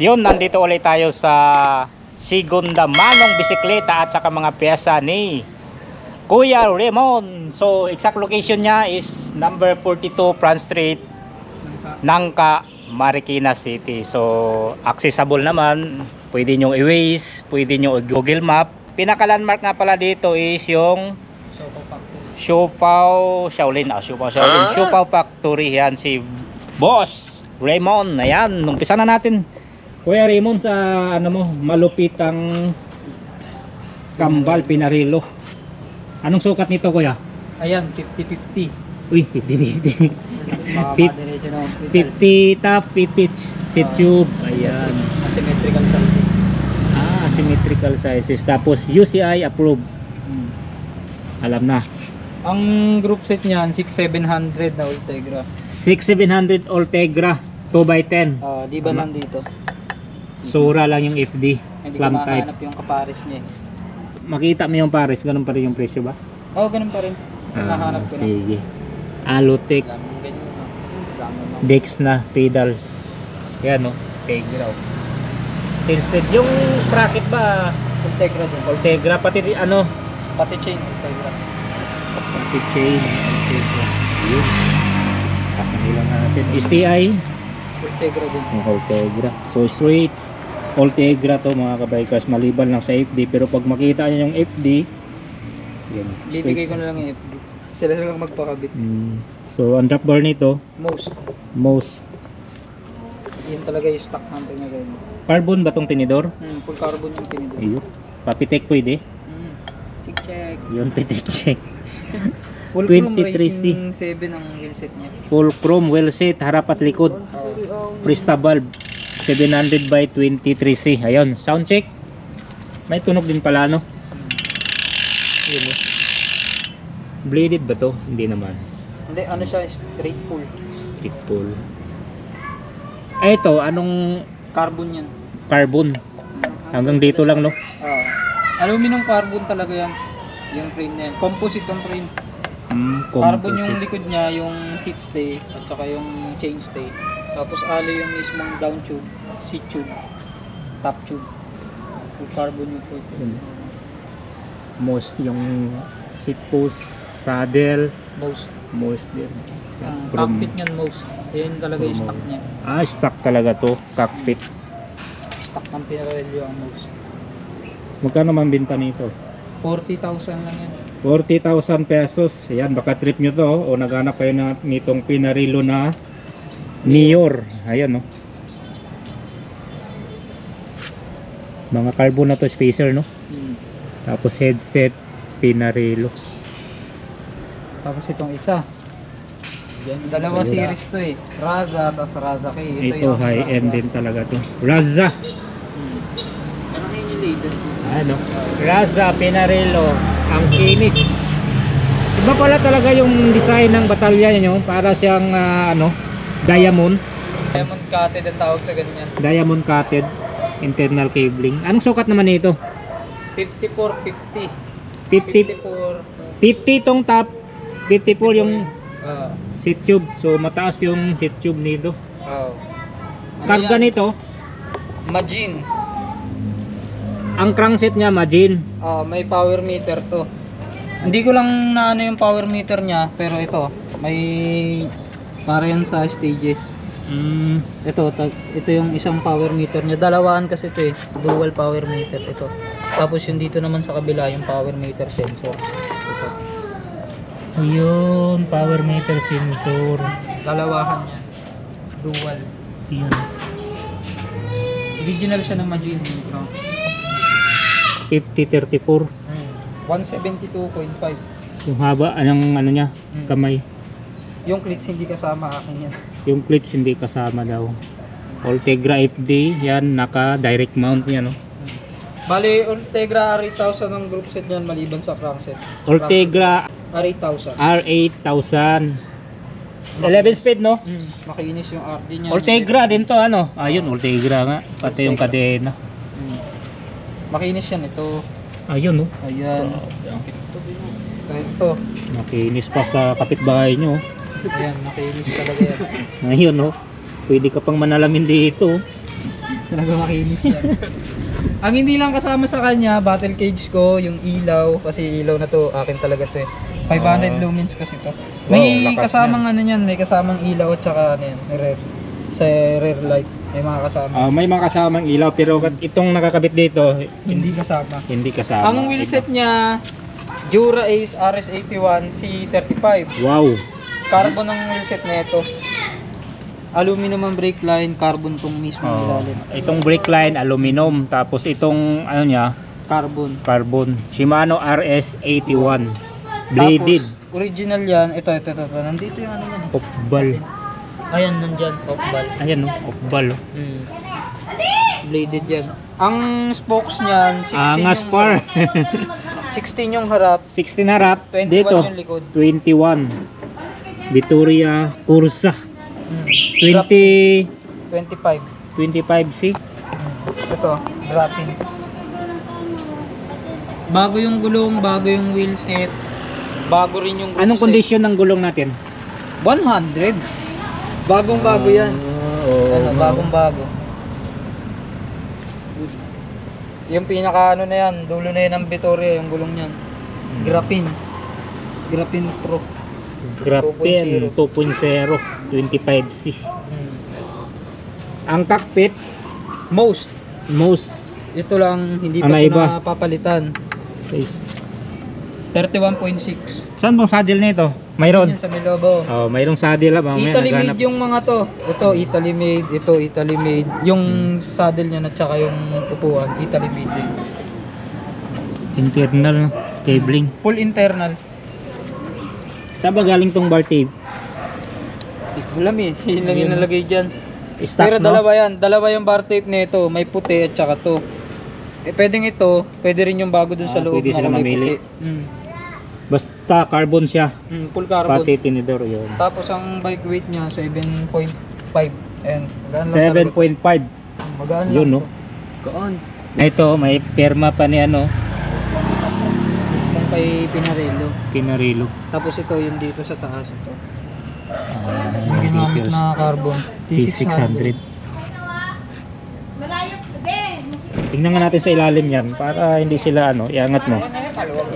Yun, nandito ulit tayo sa Segunda Manong Bisikleta at saka mga pyesa ni Kuya Raymond. So exact location niya is number 42 Front Street, Nangka, Marikina City. So accessible naman, pwede nyo i-Waze, pwede nyo i-Google Map. Pinaka landmark nga pala dito is yung Siopao Shaolin. Siopao Factory. Yan si Boss Raymond. Ayan, umpisa na natin. Kuya Raymond, sa ano mo, malupitang kambal pinarilo. Anong sukat nito, kuya? Ayan, 50-50. Uy, 50-50. 50 top, 50 seat tube. Ayan. Asymmetrical sizing. Asymmetrical sizes. Tapos UCI approved. Alam na. Ang group set niyan, 6,700 na Ultegra. 6700 Ultegra 2x10. Di ba nandito? Sura lang yung FD. Hindi ko Clamp type. mahanap yung kapares niya. Makita mo yung pares, ganun pa rin yung presyo ba? Oo, ganun pa rin. Nahanap ko na. Sige. Alutech, Daming ganyan, no? Daming, no? Dex na pedals. Yan no, Ultegra. 10 speed. Yung sprocket ba? Ultegra din. Ultegra pati ano? Pati chain, Ultegra. Pati chain. Ultegra. Yun. Tapos na ilang natin. STI. Ultegra din. Yung Ultegra. So straight Ultegra to mga kabikers, maliban lang sa FD. Pero pag makita nyo yung FD, yun, Bibigay ko na lang yung FD. Sila na lang magpakabit. So ang drop bar nito, most Yan talaga yung stock natin na ganyan. carbon ba tong tinidor? Full carbon yung tinidor. Ayun. Papitek pwede. Check. Yun, pitek check. Full chrome 23C. Racing 7 ang wheelset niya. Full chrome, well set, harap at likod. Presta valve. 700 by 23C. Ayun, sound check. May tunog din pala, no? Yun, no? Bladed ba to? Hindi naman. Hindi, ano siya, straight pull. Straight pull. Ito, anong Carbon yan. carbon? Hanggang dito lang, no? Aluminum carbon talaga yan. Yung frame na yan. Composite ang frame. Carbon yung likod niya, yung seat stay, at saka yung chain stay. Tapos alloy yung mismong down tube, seat tube, top tube. Yung carbon yung po. Most yung seat post, saddle, most din. Cockpit niyan most. Yan talaga yung stock niya. Stock talaga to, cockpit. Stock ng pinarelyo ang most. Magkano man binta nito? 40,000 lang yan. 40,000 pesos. Ayan, baka trip nyo to o naghanap kayo na nitong pinarilo na Nior. Ayan, no. Mga carbon na to, spacer, no. Tapos headset, pinarilo. Tapos itong isa. Dalawa series to eh. Raza, tapos Raza K. Ito high end din talaga to. Raza. Parang emulated. Ano? Raza, pinarilo. Ang kinis. Iba pala talaga yung design ng batalya nyo. Para siyang ano, diamond. Diamond cutted ang tawag sa ganyan. Diamond cutted. Internal cabling. Anong sukat naman nito? 54-50. 50 tong top. 54 yung seat tube. So mataas yung seat tube nito. Karga nito, Majin. ang crankset niya Majin. May power meter to. Hindi ko lang na ano yung power meter niya, pero ito may para yan sa stages. Ito yung isang power meter niya. Dalawaan kasi ito eh. Dual power meter ito. Tapos yung dito naman sa kabila yung power meter sensor. Ito. Ayun, power meter sensor. Dalawahan niya. Dual. Yan. Original siya ng Majin. 5034. 172.5. Yung haba, anong ano niya, kamay. Yung cleats hindi kasama akin yan. Yung plates hindi kasama daw. Ultegra FD, yan, naka direct mount niya, no? Bali, Ultegra R8000 ang group set niyan maliban sa crankset. Ultegra R8000. R8000. 11 speed, no? Makinis yung RD niya. Ultegra din to, ano? Ayun, Ultegra nga. Pati yung kadena. Makinis yan ito. Ayun, no? Ayan. Ito. Makinis pa sa kapitbahay nyo. Ayan, makinis talaga yan. Ayun, no? Pwede ka pang manalamin dito. Talaga makinis yan. Ang hindi lang kasama sa kanya, battle cage ko, yung ilaw, kasi ilaw na to, akin talaga to eh. 500 lumens kasi to. May lakas kasamang ano yan, may kasamang ilaw at saka ano yan, rear. Sa rear light, may mga kasama. May mga kasamang ilaw pero itong nakakabit dito Hindi kasama. hindi kasama. Ang wheelset niya, Jura Ace RS81 C35. Wow. Carbon ang wheelset na ito. Aluminum ang brake line, carbon tong mismo ilalim. Itong brake line aluminum tapos itong ano niya Carbon. carbon. Shimano RS81 bladed. Tapos, original yan. Ito. Nandito yung ano yan. Oval. Ayan, nandyan. Oval. Ayan no, oval. Bladed yan. Ang spokes niyan, 16 Angas yung par. 16 yung harap, 16 harap 21 dito. yung likod. 21. Vittoria Cursa. 20 25. 25C. Ito, dropping. Bago yung gulong, bago yung wheelset, bago rin yung Anong kondisyon ng gulong natin? 100. Bagong-bago yan. Ano, bagong-bago. Yung pinaka ano na yan, dulo na yan ng Vittoria, yung gulong niyan. Graphene. Graphene Pro. Graphene 2.0 25C. Ang cockpit Most. Ito lang, hindi pa Ano ito iba? napapalitan. is 31.6. saan bang saddle nito? Mayroon. Yan sa Milobo. Mayroong saddle ba? Italy made yung mga to. Ito Italy made, ito Italy made. Yung saddle niya at saka yung upuan, Italy made din. Internal cabling. Full internal. Saan ba galing tong bar tape? Alam eh, yun lang yung nalagay dyan. Stock, Pero no? dalawa yung bar tape nito, may puti at saka to. Pwedeng ito, pwede rin yung bago dun sa loob. Pwede sila na may mamili. puti. Basta carbon siya. Full carbon. Pati tinidor yun. Tapos ang bike weight niya 7.5. Ayan, magaan lang 7.5. talaga. Magaan Yun, lang no? to. Gaan. Ito, may perma pa ni ano, Mismong kay Pinarello. Pinarello. Tapos ito yung dito sa taas ito. Ayan, Yung ginamit details. na carbon. T600. Tingnan nga natin sa ilalim yan para hindi sila ano, iangat mo.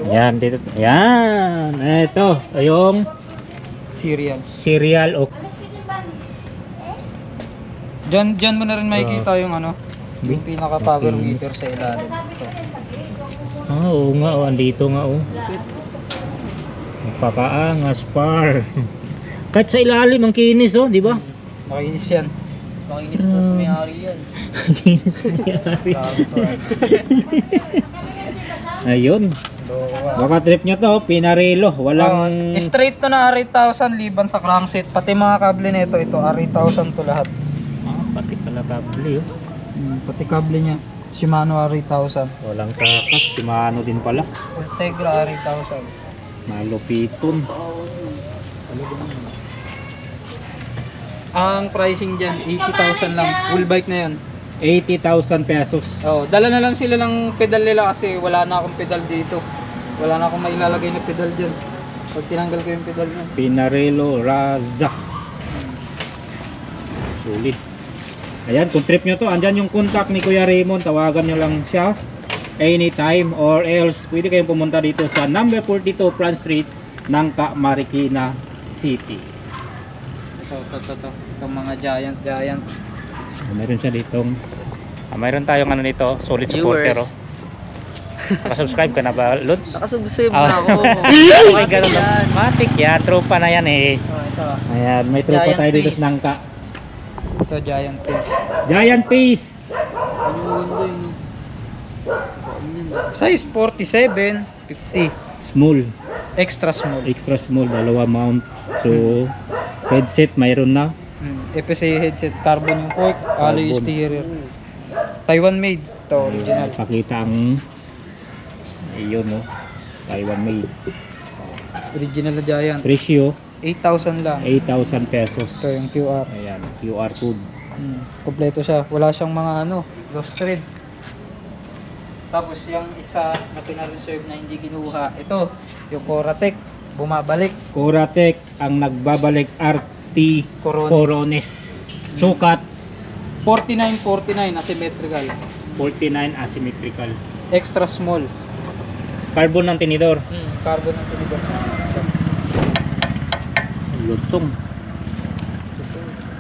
Yan, dito. Yan. Ito, yung Serial. serial o Diyan mo na rin makikita yung ano, yung pinaka power Okay. meter sa ilalim. Ito. oo nga, andito nga Magpakaangas par. Kahit sa ilalim ang kinis di ba? Makinis yan. Makinis po sa may-ari yan. Kinis nangyari. Ayun. Baka trip nyo to, Pinarello. Walang Straight to na R8000 liban sa crankset. Pati mga kable nito, ito R8000 to lahat. pati pala kable Pati kable niya. Shimano R8000. Walang takas, Shimano din pala. Ultegra R8000. Malupiton. Ang pricing dyan, 80,000 lang. Full bike na yan. 80,000 pesos. Dala na lang sila ng pedal nila kasi wala na akong pedal dito. Wala na akong mailalagay na pedal dyan. Pag tinanggal ko yung pedal niya. Pinarello Raza. Sulit. Ayan, kung trip nyo to, andyan yung contact ni Kuya Raymond. Tawagan nyo lang siya anytime or else pwede kayong pumunta dito sa number 42 Front Street ng Marikina City. Ito. Itong mga giant. Meron siya ditong mayroon tayong ano nito, solid supporter. Viewers. Nakasubscribe ka na ba, Lods? Nakasubscribe Ah. na ako. Okay, ganun lang. Yan. Matik yan, tropa na yan Ito. Ayan, may tropa Giant tayo dito piece. sa Nangka. Ito, giant piece. Giant piece. Size 47, 50. Small, Extra small. extra small, dalawa mount. So, headset mayroon na. FSA headset, carbon yung fork, alloy Carbon. steerer. Taiwan made. Ito, original. Pakita ang ayun Taiwan made. Original na giant. Presyo 8,000 lang. 8,000 pesos. Ito yung QR. Ayan, QR code. Kompleto siya. Wala siyang mga lost thread. Tapos yung isa na pina-reserve na hindi kinuha. Ito, yung Coratec. Bumabalik. Coratec ang nagbabalik RT Corones. Corones. Sukat 49 asymmetrical. 49 asymmetrical. Extra small. Carbon ng tinidor. Carbon ng tinidor. Lutong.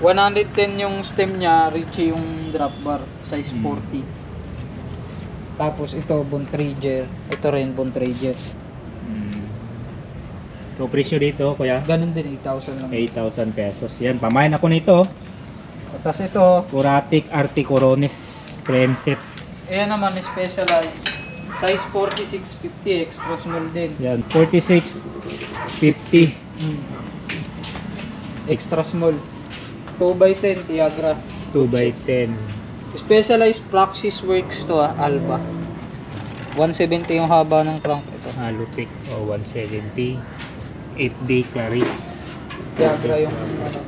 110 yung stem niya, Richie yung drop bar, size 40. Tapos ito, Bontrager. Ito rin, Bontrager. So presyo dito, kuya? Ganun din, 8,000 lang. 8,000 pesos. Yan, pamain ako nito. Tapos ito, Curatic Articorones frame set. ayan naman, specialized. Size 46-50, extra small din. Yan, 4650. Extra small. 2x10, Tiagra. 2x10. Specialized Praxis Works to, Alba. 170 yung haba ng crank ito. Alupik o 170. 8D Clarice. Tiagra yung ano.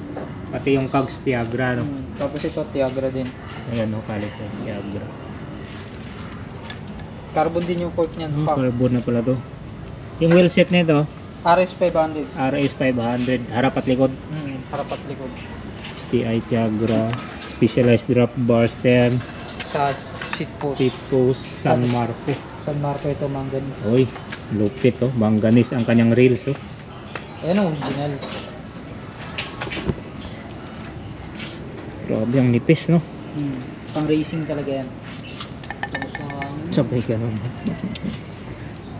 Pati yung cogs Tiagra, no? Tapos ito, Tiagra din. Ayan, no, kalit ko. Tiagra. Carbon din yung port niyan. Carbon na pala to. Yung wheel set nito, RS 500. RS 500. Harap at likod. Harap at likod. STI Tiagra. Specialized drop bar stem. Sa seat post. Seat post San Marco. San Marco ito, manganese. Uy, lupit oh. Manganese ang kanyang reels oh. Ayan o, original. Grabe ang nipis no. Pang racing talaga yan. Tapos Sabay ka nun.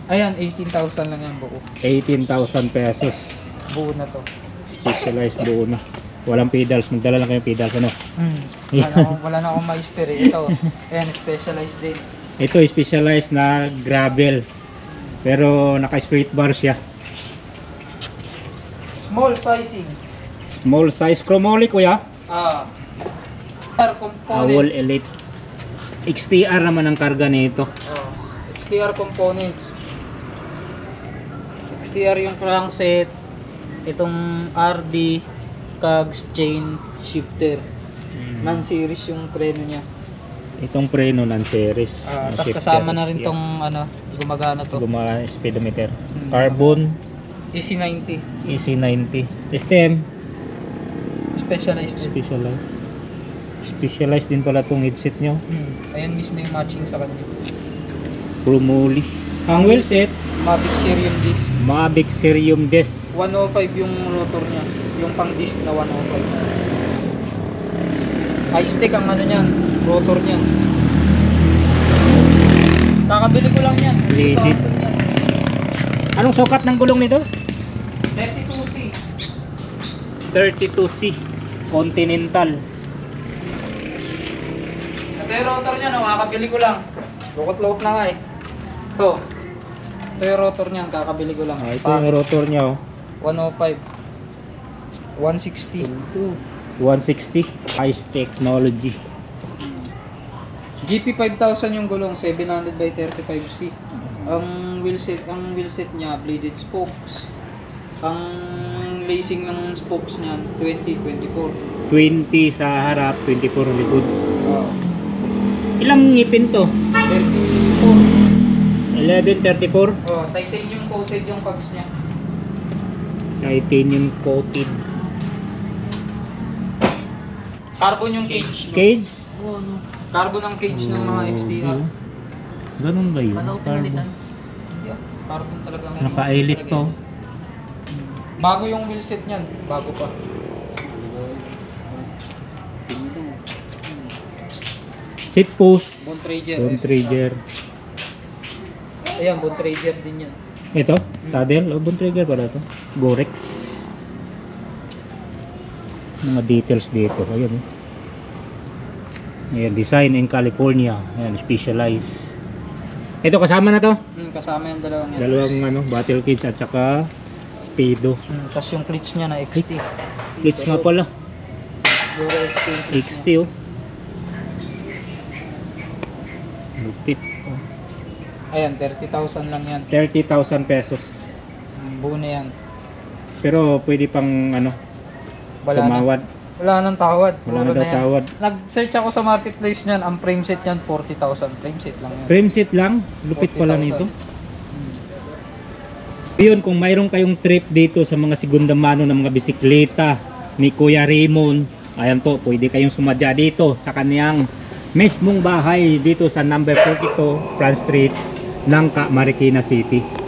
ayan, 18,000 lang yan buo. 18,000 pesos. Buo na to. Specialized buo na. Walang pedals. Magdala lang kayong pedals ano. Wala na akong ma-spare. Ito, ayan, specialized din. Ito specialized na gravel. Pero naka-straight bar siya. Small sizing. Small size chromoly kuya. Components. Awol Elite. XTR naman ang karga nito. XTR components. XTR yung crankset. Itong RD, cogs, chain, shifter. Non-series yung preno niya. Itong preno ng series. Tapos kasama na rin tong ano, gumagana to. Speedometer. Carbon. EC90. EC90. Stem. Specialized din. Specialized din pala tong headset nyo. Ayan mismo yung matching sa kanya. Chromoly. Ang wheel set, Mavic Serium disc. Mavic Serium disc. 105 yung rotor niya. Yung pang disc na 105. High stick ang ano niyan, rotor niyan. Kakabili ko lang yan. Legit. Anong sukat ng gulong nito? 32C. 32C Continental. Ito yung rotor niya, kakabili ko lang. Lukot-lukot na nga eh. Ito yung rotor niyan, kakabili ko lang. Ito yung rotor niya oh. 105. 160. 160. Ice Technology. GP5000 yung gulong, 700 by 35C. Ang wheel set niya bladed spokes. Ang lacing ng spokes niya 20-24. 20 sa harap, 24 likod. Ilang ngipin to? 34. 1134. Titanium coated yung cogs niya. Titanium coated. Carbon yung cage. Cage? Carbon ang cage ng mga XTR. Ganun ba yun? Carbon talaga. Naka-elite to. Bago yung wheel set niyan, bago pa. Seat post. Bontrager. Ayan, Bontrager din yan. Ito, saddle. Bontrager pala ito. Gorex. Mga details dito. Ayan. Ayan, design in California. Ayan, specialized. Ito, kasama na to? Kasama yung dalawang yan. Dalawang battle kits at saka speedo. Tapos yung clutch niya na XT. Clutch nga pala. Euro XT. XT oh. Lupit. Ayan, 30,000 lang yan. 30,000 pesos. Buo na yan. Pero pwede pang tumawad. Wala nang tawad. Wala na daw tawad. Nag-search ako sa marketplace niyan. Ang frame set niyan 40,000. Frame set lang yan. Frame set lang? Lupit pala 40,000. nito. Yun, kung mayroon kayong trip dito sa mga segunda mano ng mga bisikleta ni Kuya Raymond ayan po, pwede kayong sumadya dito sa kaniyang mismong bahay dito sa number 42 Front Street ng Marikina City.